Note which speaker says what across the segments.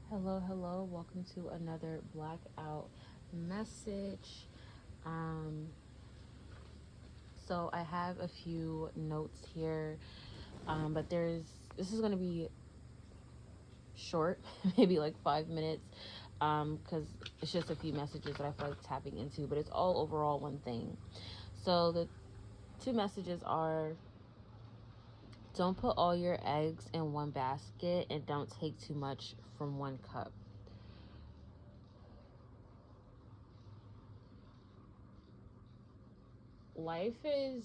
Speaker 1: Hello. Welcome to another blackout message. Um, so I have a few notes here, but this is going to be short, maybe like 5 minutes, because it's just a few messages that I feel like tapping into, but it's all overall one thing. So the two messages are: don't put all your eggs in one basket and don't take too much from one cup. Life is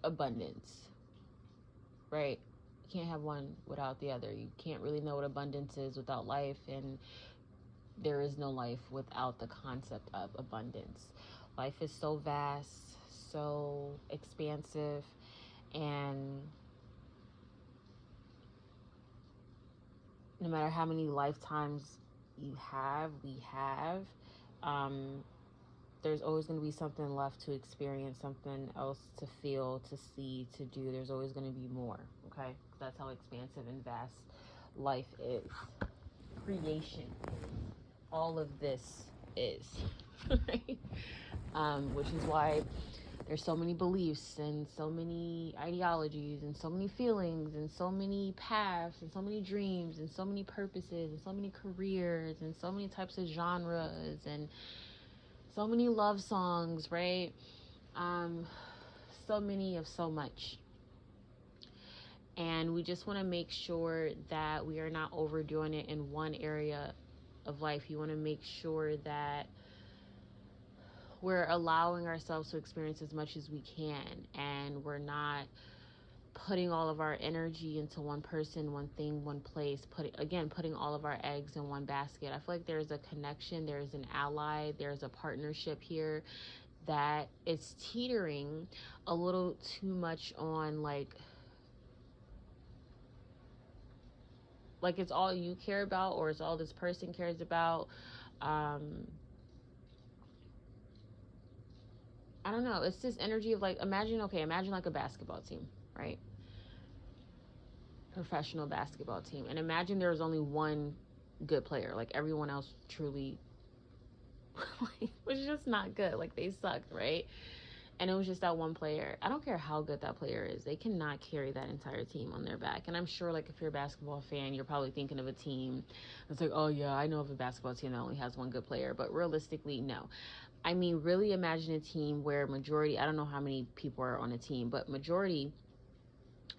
Speaker 1: abundance, right? You can't have one without the other. You can't really know what abundance is without life, and there is no life without the concept of abundance. Life is so vast, so expansive, and no matter how many lifetimes we have, um, there's always going to be something left to experience, something else to feel, to see, to do. There's always going to be more, okay? That's how expansive and vast life is. Creation, all of this is, right? Which is why there's so many beliefs and so many ideologies and so many feelings and so many paths and so many dreams and so many purposes and so many careers and so many types of genres and so many love songs, right? Um, so many of so much. And we just want to make sure that we are not overdoing it in one area of life. You want to make sure that we're allowing ourselves to experience as much as we can, and we're not putting all of our energy into one person, one thing, one place, putting all of our eggs in one basket. I feel like there's a connection, there's an ally, there's a partnership here that is teetering a little too much on like it's all you care about, or it's all this person cares about. I don't know, it's this energy of like, imagine like a basketball team, right? Professional basketball team, and imagine there was only one good player, like everyone else truly like was just not good, like they sucked, right? And it was just that one player. I don't care how good that player is, they cannot carry that entire team on their back. And I'm sure, like, if you're a basketball fan, you're probably thinking of a team that's like, oh yeah, I know of a basketball team that only has one good player. But realistically, no. I mean, really imagine a team where majority, I don't know how many people are on a team, but majority,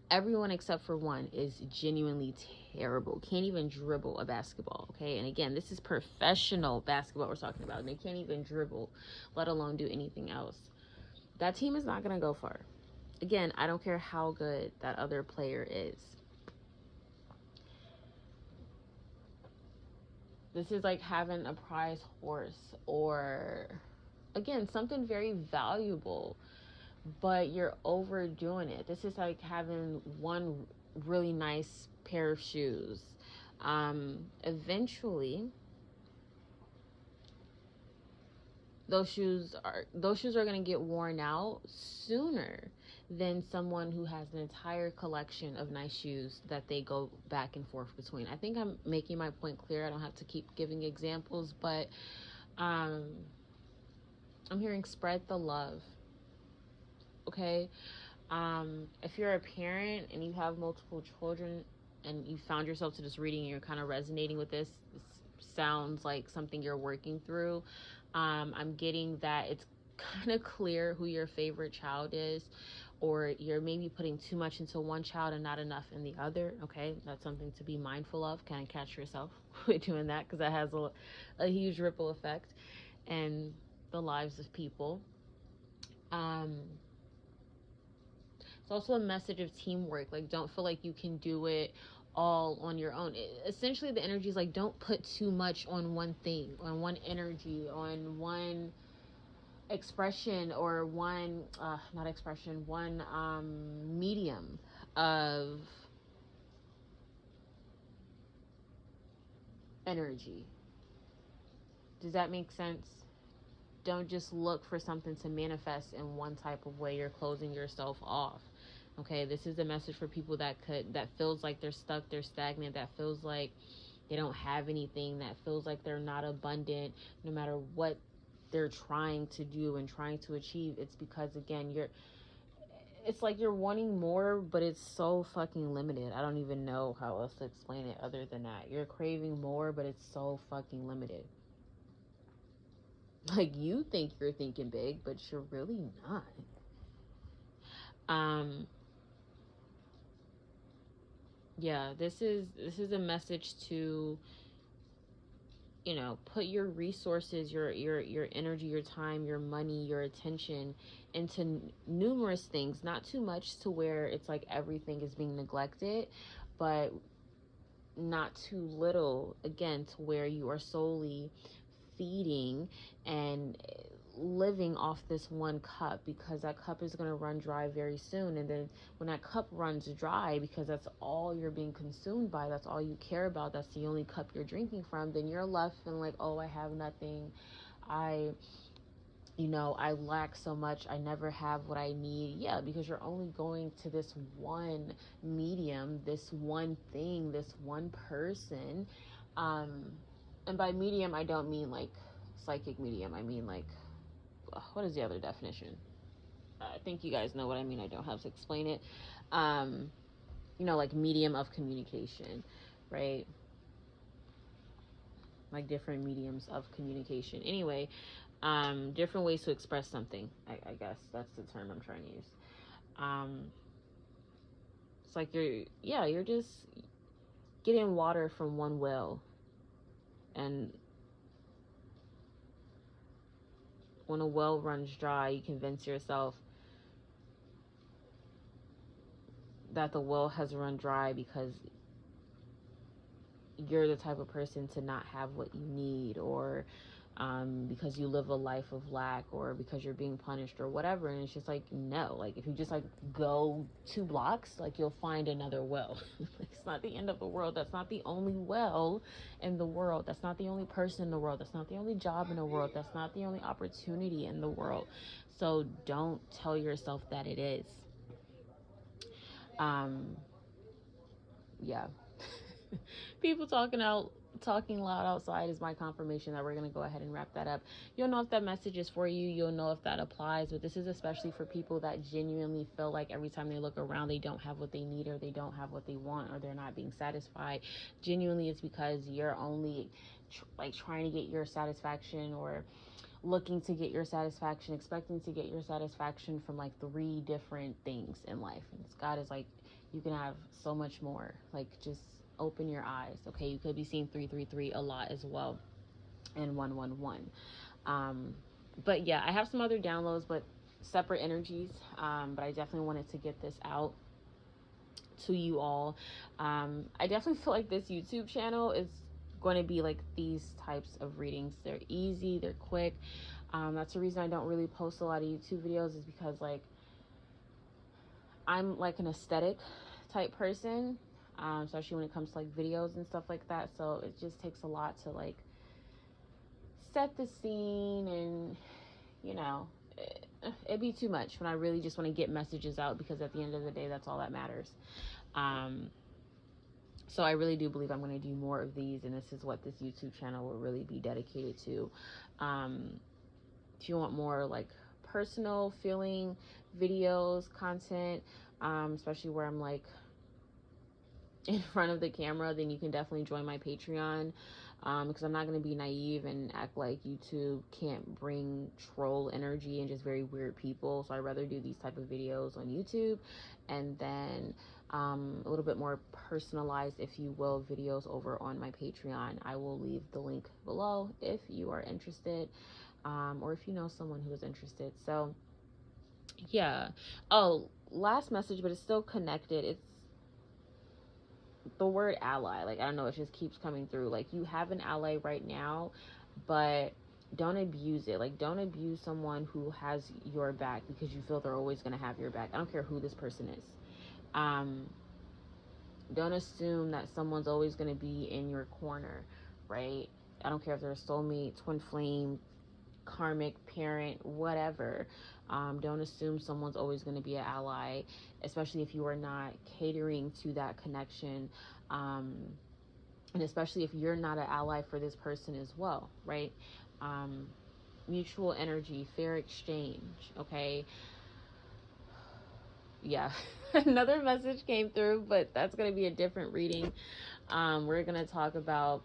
Speaker 1: everyone except for one is genuinely terrible, can't even dribble a basketball, okay? And again, this is professional basketball we're talking about, and they can't even dribble, let alone do anything else. That team is not going to go far. Again, I don't care how good that other player is. This is like having a prize horse, or again, something very valuable, but you're overdoing it. This is like having one really nice pair of shoes. Eventually, those shoes are going to get worn out sooner than someone who has an entire collection of nice shoes that they go back and forth between. I think I'm making my point clear. I don't have to keep giving examples, but um I'm hearing spread the love. Okay. If you're a parent and you have multiple children and you found yourself to just reading and you're kind of resonating with this sounds like something you're working through. I'm getting that it's kind of clear who your favorite child is, or you're maybe putting too much into one child and not enough in the other. Okay, that's something to be mindful of. Kind of catch yourself with doing that, because that has a huge ripple effect and the lives of people. um It's also a message of teamwork. Like, don't feel like you can do it all on your own. Essentially, the energy is like, don't put too much on one thing, on one energy, on one expression, or one, not expression, one medium of energy. Does that make sense? Don't just look for something to manifest in one type of way. You're closing yourself off. Okay, this is a message for people that feels like they're stuck, they're stagnant, that feels like they don't have anything, that feels like they're not abundant no matter what they're trying to do and trying to achieve. It's because, again, it's like you're wanting more, but it's so fucking limited. I don't even know how else to explain it other than that. You're craving more, but it's so fucking limited. Like, you think you're thinking big, but you're really not. Yeah, this is a message to, you know, put your resources, your energy, your time, your money, your attention into numerous things, not too much to where it's like everything is being neglected, but not too little, again, to where you are solely feeding and living off this one cup, because that cup is going to run dry very soon. And then when that cup runs dry, because that's all you're being consumed by, that's all you care about, that's the only cup you're drinking from, then you're left feeling like, oh, I have nothing, I I lack so much, I never have what I need. Yeah, because you're only going to this one medium, this one thing, this one person. And by medium, I don't mean like psychic medium. I mean like, what is the other definition? I think you guys know what I mean. I don't have to explain it. Like medium of communication, right? Like different mediums of communication. Anyway, different ways to express something. I guess that's the term I'm trying to use. It's like you're just getting water from one well, and when a well runs dry, you convince yourself that the well has run dry because you're the type of person to not have what you need, or because you live a life of lack, or because you're being punished or whatever. And it's just like, no, like if you just like go 2 blocks, like you'll find another well. It's not the end of the world. That's not the only well in the world. That's not the only person in the world. That's not the only job in the world. That's not the only opportunity in the world. So don't tell yourself that it is. Yeah. People talking loud outside is my confirmation that we're going to go ahead and wrap that up. You'll know if that message is for you. You'll know if that applies. But this is especially for people that genuinely feel like every time they look around, they don't have what they need, or they don't have what they want, or they're not being satisfied. Genuinely, it's because you're only trying to get your satisfaction, or looking to get your satisfaction, expecting to get your satisfaction from like 3 different things in life. And God is like, you can have so much more. Like, just open your eyes. Okay, you could be seeing 333 a lot as well, and 111. But yeah, I have some other downloads, but separate energies. But I definitely wanted to get this out to you all. I definitely feel like this YouTube channel is going to be like these types of readings. They're easy, they're quick. That's the reason I don't really post a lot of YouTube videos, is because like I'm like an aesthetic type person, especially when it comes to like videos and stuff like that. So it just takes a lot to like set the scene, and it'd be too much when I really just want to get messages out, because at the end of the day, that's all that matters. So I really do believe I'm going to do more of these, and this is what this YouTube channel will really be dedicated to. If you want more like personal feeling videos, content, especially where I'm like in front of the camera, then you can definitely join my Patreon, because I'm not going to be naive and act like YouTube can't bring troll energy and just very weird people. So I'd rather do these type of videos on YouTube, and then a little bit more personalized, if you will, videos over on my Patreon. I will leave the link below if you are interested, or if you know someone who is interested. So yeah. Oh, last message, but it's still connected. It's the word ally. Like, I don't know, it just keeps coming through. Like, you have an ally right now, but don't abuse it. Like, don't abuse someone who has your back because you feel they're always going to have your back. I don't care who this person is. Don't assume that someone's always going to be in your corner, right? I don't care if they're a soulmate, twin flame, karmic parent, whatever. Don't assume someone's always going to be an ally, especially if you are not catering to that connection. And especially if you're not an ally for this person as well, right? Mutual energy, fair exchange, okay? Yeah, another message came through, but that's going to be a different reading. We're going to talk about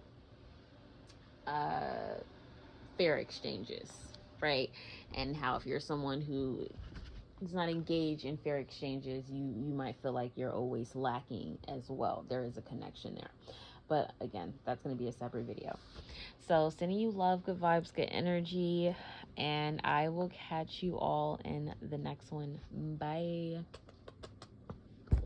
Speaker 1: fair exchanges, right? And how if you're someone who is not engaged in fair exchanges, you might feel like you're always lacking as well. There is a connection there. But again, that's going to be a separate video. So sending you love, good vibes, good energy, and I will catch you all in the next one. Bye.